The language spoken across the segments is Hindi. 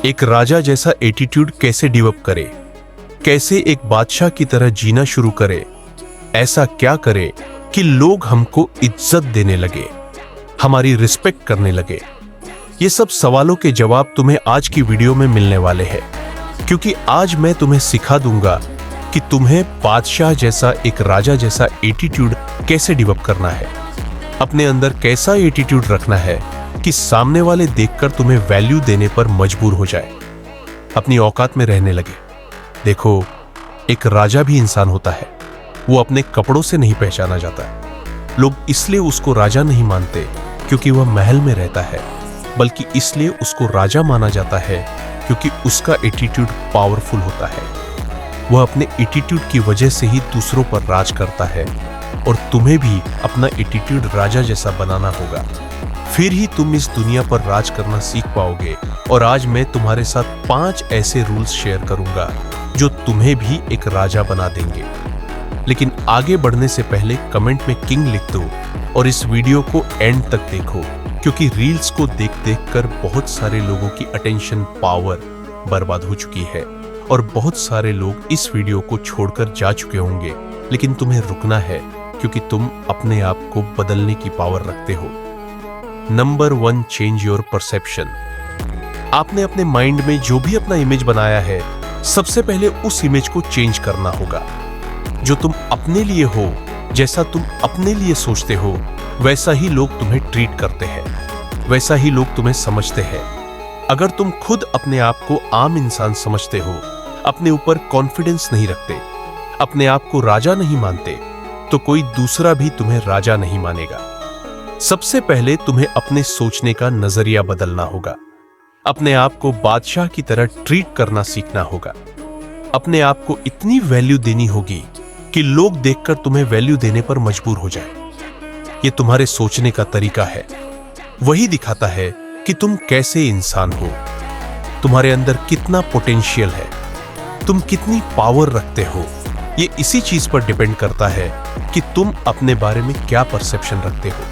एक राजा जैसा एटीट्यूड कैसे डेवलप करे, कैसे एक बादशाह की तरह जीना शुरू करे, ऐसा क्या करे कि लोग हमको इज्जत देने लगे, हमारी रिस्पेक्ट करने लगे। ये सब सवालों के जवाब तुम्हें आज की वीडियो में मिलने वाले हैं, क्योंकि आज मैं तुम्हें सिखा दूंगा कि तुम्हें बादशाह जैसा, एक राजा जैसा एटीट्यूड कैसे डेवलप करना है, अपने अंदर कैसा एटीट्यूड रखना है कि सामने वाले देखकर तुम्हें वैल्यू देने पर मजबूर हो जाए, अपनी औकात में रहने लगे। देखो, एक राजा भी इंसान होता है, वो अपने कपड़ों से नहीं पहचाना जाता है। लोग इसलिए उसको राजा नहीं मानते क्योंकि वह महल में रहता है, बल्कि इसलिए उसको राजा माना जाता है क्योंकि उसका एटीट्यूड पावरफुल होता है। वह अपने एटीट्यूड की वजह से ही दूसरों पर राज करता है, और तुम्हें भी अपना एटीट्यूड राजा जैसा बनाना होगा, फिर ही तुम इस दुनिया पर राज करना सीख पाओगे। और आज मैं तुम्हारे साथ 5 ऐसे रूल्स शेयर करूंगा जो तुम्हें भी एक राजा बना देंगे। लेकिन आगे बढ़ने से पहले कमेंट में किंग लिख दो और इस वीडियो को एंड तक देखो, क्योंकि रील्स को देख देख कर बहुत सारे लोगों की अटेंशन पावर बर्बाद हो चुकी है और बहुत सारे लोग इस वीडियो को छोड़कर जा चुके होंगे। लेकिन तुम्हें रुकना है, क्योंकि तुम अपने आप को बदलने की पावर रखते हो। Number 1, change your perception. आपने अपने माइंड में जो भी अपना इमेज बनाया है, सबसे पहले उस इमेज को चेंज करना होगा। जो तुम अपने लिए हो, जैसा तुम अपने लिए सोचते हो, वैसा ही लोग तुम्हें ट्रीट करते हैं, वैसा ही लोग तुम्हें समझते हैं। अगर तुम खुद अपने आप को आम इंसान समझते हो, अपने ऊपर कॉन्फिडेंस नहीं रखते, अपने आप को राजा नहीं मानते, तो कोई दूसरा भी तुम्हें राजा नहीं मानेगा। सबसे पहले तुम्हें अपने सोचने का नजरिया बदलना होगा। अपने आप को बादशाह की तरह ट्रीट करना सीखना होगा। अपने आप को इतनी वैल्यू देनी होगी कि लोग देखकर तुम्हें वैल्यू देने पर मजबूर हो जाए। ये तुम्हारे सोचने का तरीका है, वही दिखाता है कि तुम कैसे इंसान हो, तुम्हारे अंदर कितना पोटेंशियल है, तुम कितनी पावर रखते हो। ये इसी चीज पर डिपेंड करता है कि तुम अपने बारे में क्या परसेप्शन रखते हो,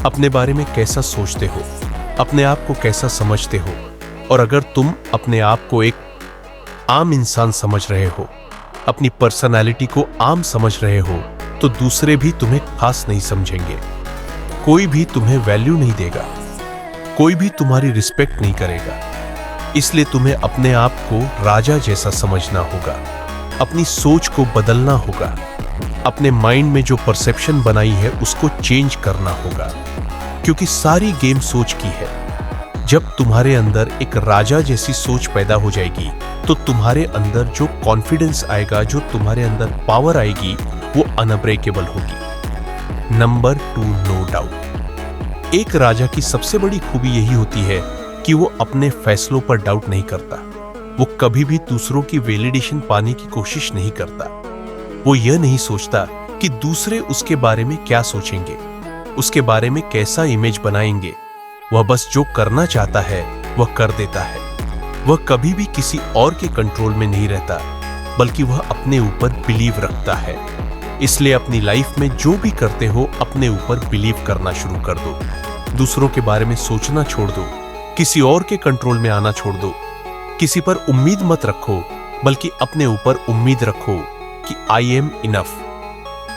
अपने बारे में कैसा सोचते हो, अपने आप को कैसा समझते हो। और अगर तुम अपने आप को एक आम इंसान समझ रहे हो, अपनी पर्सनालिटी को आम समझ रहे हो, तो दूसरे भी तुम्हें खास नहीं समझेंगे, कोई भी तुम्हें वैल्यू नहीं देगा, कोई भी तुम्हारी रिस्पेक्ट नहीं करेगा। इसलिए तुम्हें अपने आप को राजा जैसा समझना होगा, अपनी सोच को बदलना होगा, अपने माइंड में जो परसेप्शन बनाई है उसको चेंज करना होगा, क्योंकि सारी गेम सोच की है। जब तुम्हारे अंदर एक राजा जैसी सोच पैदा हो जाएगी, तो तुम्हारे अंदर जो कॉन्फिडेंस आएगा, जो तुम्हारे अंदर पावर आएगी, वो अनब्रेकेबल होगी। Number 2, no doubt. एक राजा की सबसे बड़ी खूबी यही होती है कि वो अपने फैसलों पर डाउट नहीं करता। वो कभी भी दूसरों की वैलिडेशन पाने की कोशिश नहीं करता। वो यह नहीं सोचता कि दूसरे उसके बारे में क्या सोचेंगे, उसके बारे में कैसा इमेज बनाएंगे। वह बस जो करना चाहता है वह कर देता है। वह कभी भी किसी और के कंट्रोल में नहीं रहता, बल्कि वह अपने ऊपर बिलीव रखता है। इसलिए अपनी लाइफ में जो भी करते हो, अपने ऊपर बिलीव करना शुरू कर दो। दूसरों के बारे में सोचना छोड़ दो, किसी और के कंट्रोल में आना छोड़ दो। किसी पर उम्मीद मत रखो, बल्कि अपने ऊपर उम्मीद रखो कि आई एम इनफ।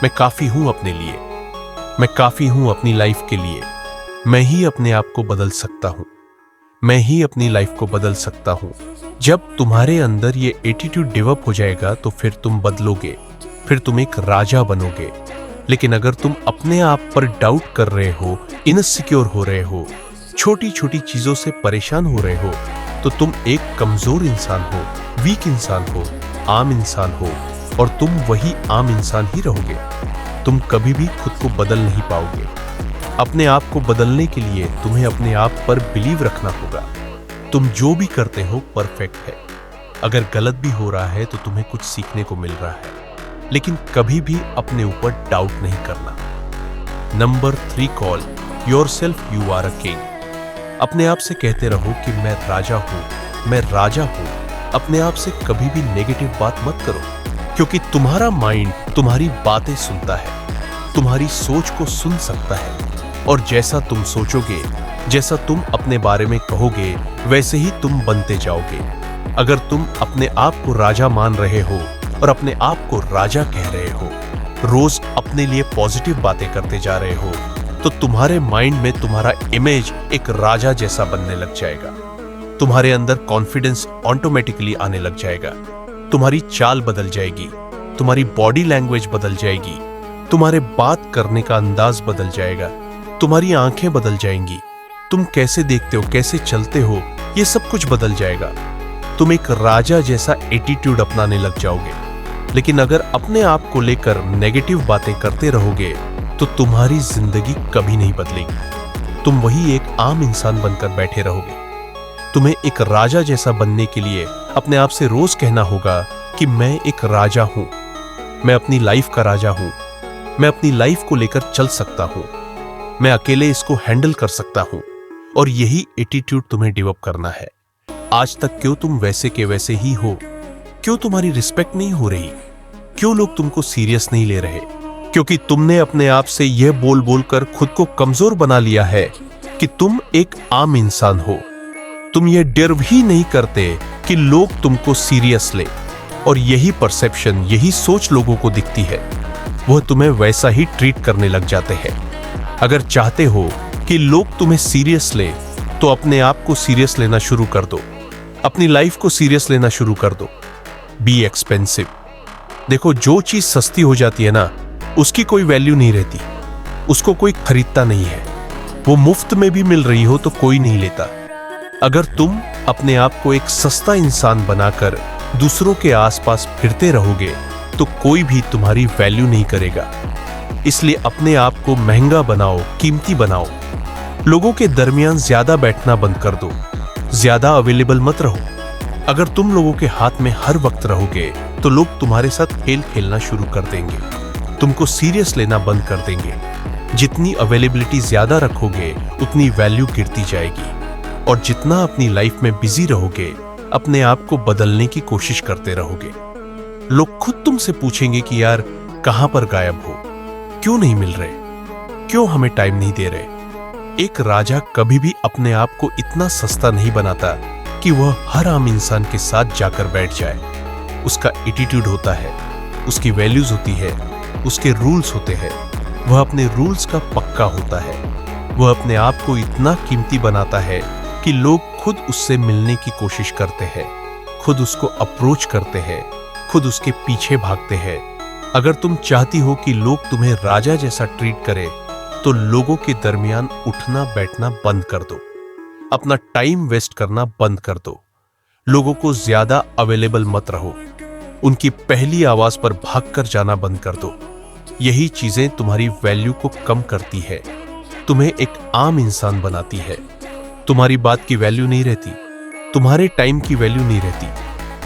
मैं काफी हूं अपने लिए, मैं काफी हूं अपनी लाइफ के लिए। मैं ही अपने आप को बदल सकता हूं, मैं ही अपनी लाइफ को बदल सकता हूं। जब तुम्हारे अंदर ये एटीट्यूड डेवलप हो जाएगा, तो फिर तुम बदलोगे, फिर तुम एक राजा बनोगे। लेकिन अगर तुम अपने आप पर डाउट कर रहे हो, इनसिक्योर हो रहे हो, छोटी छोटी चीजों से परेशान हो रहे हो, तो तुम एक कमजोर इंसान हो, वीक इंसान हो, आम इंसान हो, और तुम वही आम इंसान ही रहोगे। तुम कभी भी खुद को बदल नहीं पाओगे। अपने आप को बदलने के लिए तुम्हें अपने आप पर बिलीव रखना होगा। तुम जो भी करते हो परफेक्ट है। अगर गलत भी हो रहा है तो तुम्हें कुछ सीखने को मिल रहा है, लेकिन कभी भी अपने ऊपर डाउट नहीं करना। Number 3, call yourself you are a king. अपने आप से कहते रहो कि मैं राजा हूं, मैं राजा हूं। अपने आप से कभी भी नेगेटिव बात मत करो, क्योंकि तुम्हारा माइंड तुम्हारी बातें सुनता है, तुम्हारी सोच को सुन सकता है, और जैसा तुम सोचोगे जैसा तुम अपने बारे में कहोगे वैसे ही तुम बनते जाओगे। अगर तुम अपने आप को राजा मान रहे हो और अपने आप को राजा कह रहे हो, रोज अपने लिए पॉजिटिव बातें करते जा रहे हो, तो तुम्हारे माइंड में तुम्हारा इमेज एक राजा जैसा बनने लग जाएगा। तुम्हारे अंदर कॉन्फिडेंस ऑटोमेटिकली आने लग जाएगा। तुम्हारी चाल बदल जाएगी, तुम्हारी बॉडी लैंग्वेज बदल जाएगी, तुम्हारे बात करने का अंदाज बदल जाएगा, तुम्हारी आंखें बदल जाएंगी, तुम कैसे देखते हो, कैसे चलते हो, ये सब कुछ बदल जाएगा। तुम एक राजा जैसा एटीट्यूड अपनाने लग जाओगे। लेकिन अगर अपने आप को लेकर नेगेटिव बातें करते रहोगे तो तुम्हारी जिंदगी कभी नहीं बदलेगी। तुम वही एक आम इंसान बनकर बैठे रहोगे। तुम्हें एक राजा जैसा बनने के लिए अपने आप से रोज कहना होगा कि मैं एक राजा हूं, मैं अपनी लाइफ का राजा हूं, मैं अपनी लाइफ को लेकर चल सकता हूं, मैं अकेले इसको हैंडल कर सकता हूं। और यही एटीट्यूड तुम्हें डेवलप करना है। आज तक क्यों तुम वैसे के वैसे ही हो? क्यों तुम्हारी रिस्पेक्ट नहीं हो रही? क्यों लोग तुमको सीरियस नहीं ले रहे? क्योंकि तुमने अपने आप से यह बोल बोल कर खुद को कमजोर बना लिया है कि तुम एक आम इंसान हो। तुम ये डिजर्व ही नहीं करते कि लोग तुमको सीरियस ले। और यही परसेप्शन, यही सोच लोगों को दिखती है, वह तुम्हें वैसा ही ट्रीट करने लग जाते हैं। अगर चाहते हो कि लोग तुम्हें सीरियस ले तो अपने आप को सीरियस लेना शुरू कर दो, अपनी लाइफ को सीरियस लेना शुरू कर दो। Be expensive. देखो, जो चीज सस्ती हो जाती है ना, उसकी कोई वैल्यू नहीं रहती, उसको कोई खरीदता नहीं है। वो मुफ्त में भी मिल रही हो तो कोई नहीं लेता। अगर तुम अपने आप को एक सस्ता इंसान बनाकर दूसरों के आसपास फिरते रहोगे तो कोई भी तुम्हारी वैल्यू नहीं करेगा। इसलिए अपने आप को महंगा बनाओ, कीमती बनाओ। लोगों के दरमियान ज्यादा बैठना बंद कर दो, ज्यादा अवेलेबल मत रहो। अगर तुम लोगों के हाथ में हर वक्त रहोगे तो लोग तुम्हारे साथ खेल खेलना शुरू कर देंगे, तुमको सीरियस लेना बंद कर देंगे। जितनी अवेलेबिलिटी ज्यादा रखोगे उतनी वैल्यू गिरती जाएगी। और जितना अपनी लाइफ में बिजी रहोगे, अपने आप को बदलने की कोशिश करते रहोगे, लोग खुद तुमसे पूछेंगे कि यार कहां पर गायब हो, क्यों नहीं मिल रहे, क्यों हमें टाइम नहीं दे रहे। एक राजा कभी भी अपने आप को इतना सस्ता नहीं बनाता कि वह हर आम इंसान के साथ जाकर बैठ जाए। उसका एटीट्यूड होता है, उसकी वैल्यूज होती है, उसके रूल्स होते हैं। वह अपने रूल्स का पक्का होता है। वह अपने आप को इतना कीमती बनाता है कि लोग खुद उससे मिलने की कोशिश करते हैं, खुद उसको अप्रोच करते हैं, खुद उसके पीछे भागते हैं। अगर तुम चाहती हो कि लोग तुम्हें राजा जैसा ट्रीट करें तो लोगों के दरमियान उठना बैठना बंद कर दो, अपना टाइम वेस्ट करना बंद कर दो, लोगों को ज्यादा अवेलेबल मत रहो, उनकी पहली आवाज पर भागकर जाना बंद कर दो। यही चीजें तुम्हारी वैल्यू को कम करती है, तुम्हें एक आम इंसान बनाती है। तुम्हारी बात की वैल्यू नहीं रहती, तुम्हारे टाइम की वैल्यू नहीं रहती।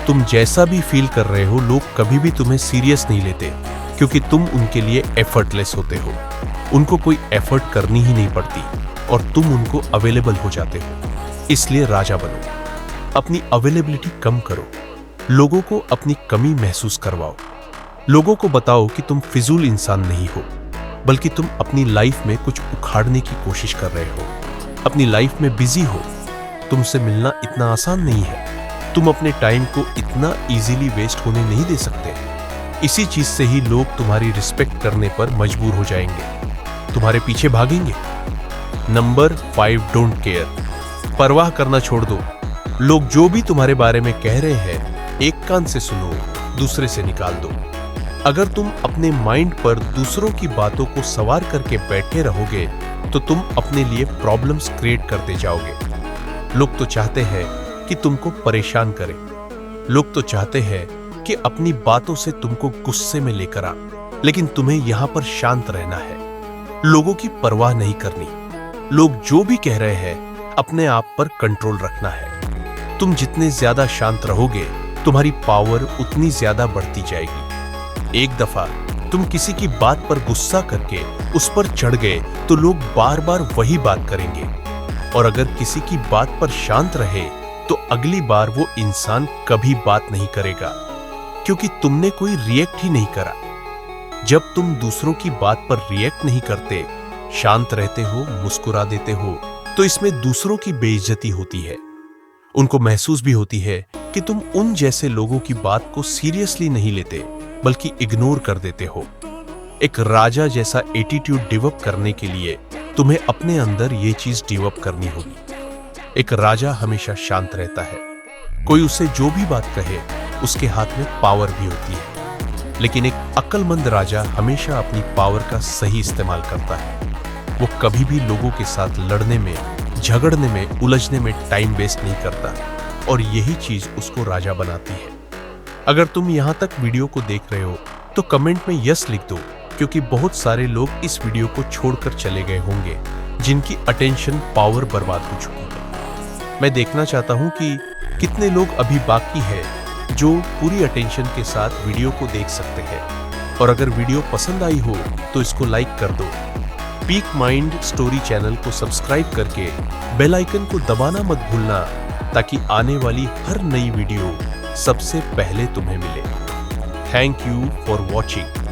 तुम जैसा भी फील कर रहे हो, लोग कभी भी तुम्हें सीरियस नहीं लेते क्योंकि तुम उनके लिए एफर्टलेस होते हो। उनको कोई एफर्ट करनी ही नहीं पड़ती और तुम उनको अवेलेबल हो जाते हो। इसलिए राजा बनो, अपनी अवेलेबिलिटी कम करो, लोगों को अपनी कमी महसूस करवाओ, लोगों को बताओ कि तुम फिजूल इंसान नहीं हो, बल्कि तुम अपनी लाइफ में कुछ उखाड़ने की कोशिश कर रहे हो, अपनी लाइफ में बिजी हो। तुमसे मिलना इतना आसान नहीं है, तुम अपने टाइम को इतना इजीली वेस्ट होने नहीं दे सकते। इसी चीज से ही लोग तुम्हारी रिस्पेक्ट करने पर मजबूर हो जाएंगे, तुम्हारे पीछे भागेंगे। Number 5, don't care. परवाह करना छोड़ दो। लोग जो भी तुम्हारे बारे में कह रहे हैं, एक कान से सुनो, दूसरे से निकाल दो। अगर तुम अपने माइंड पर दूसरों की बातों को सवार करके बैठे रहोगे तो तुम अपने लिए प्रॉब्लम्स क्रिएट करते जाओगे। लोग तो चाहते हैं कि तुमको परेशान करें, लोग तो चाहते हैं कि अपनी बातों से तुमको गुस्से में लेकर आ, लेकिन तुम्हें यहां पर शांत रहना है, लोगों की परवाह नहीं करनी। लोग जो भी कह रहे हैं, अपने आप पर कंट्रोल रखना है। तुम जितने ज्यादा शांत रहोगे, तुम्हारी पावर उतनी ज्यादा बढ़ती जाएगी। एक दफा तुम किसी की बात पर गुस्सा करके उस पर चढ़ गए तो लोग बार बार वही बात करेंगे। और अगर किसी की बात पर शांत रहे तो अगली बार वो इंसान कभी बात नहीं करेगा, क्योंकि तुमने कोई रिएक्ट ही नहीं करा। जब तुम दूसरों की बात पर रिएक्ट नहीं करते, शांत रहते हो, मुस्कुरा देते हो, तो इसमें दूसरों की बेइज्जती होती है। उनको महसूस भी होती है कि तुम उन जैसे लोगों की बात को सीरियसली नहीं लेते, बल्कि इग्नोर कर देते हो। एक राजा जैसा एटीट्यूड डेवलप करने के लिए तुम्हें अपने अंदर ये चीज डेवलप करनी होगी। एक राजा हमेशा शांत रहता है। कोई उसे जो भी बात कहे, उसके हाथ में पावर भी होती है, लेकिन एक अक्लमंद राजा हमेशा अपनी पावर का सही इस्तेमाल करता है। वो कभी भी लोगों के साथ लड़ने में, झगड़ने में, उलझने में टाइम वेस्ट नहीं करता, और यही चीज उसको राजा बनाती है। अगर तुम यहां तक वीडियो को देख रहे हो तो कमेंट में यस लिख दो, क्योंकि बहुत सारे लोग इस वीडियो को छोड़कर चले गए होंगे जिनकी अटेंशन पावर बर्बाद हो चुकी है। मैं देखना चाहता हूं कि कितने लोग अभी बाकी है जो पूरी अटेंशन के साथ वीडियो को देख सकते हैं। और अगर वीडियो पसंद आई हो तो इसको लाइक कर दो। पीक माइंड स्टोरी चैनल को सब्सक्राइब करके बेल आइकन को दबाना मत भूलना, ताकि आने वाली हर नई वीडियो सबसे पहले तुम्हें मिले। Thank you for watching.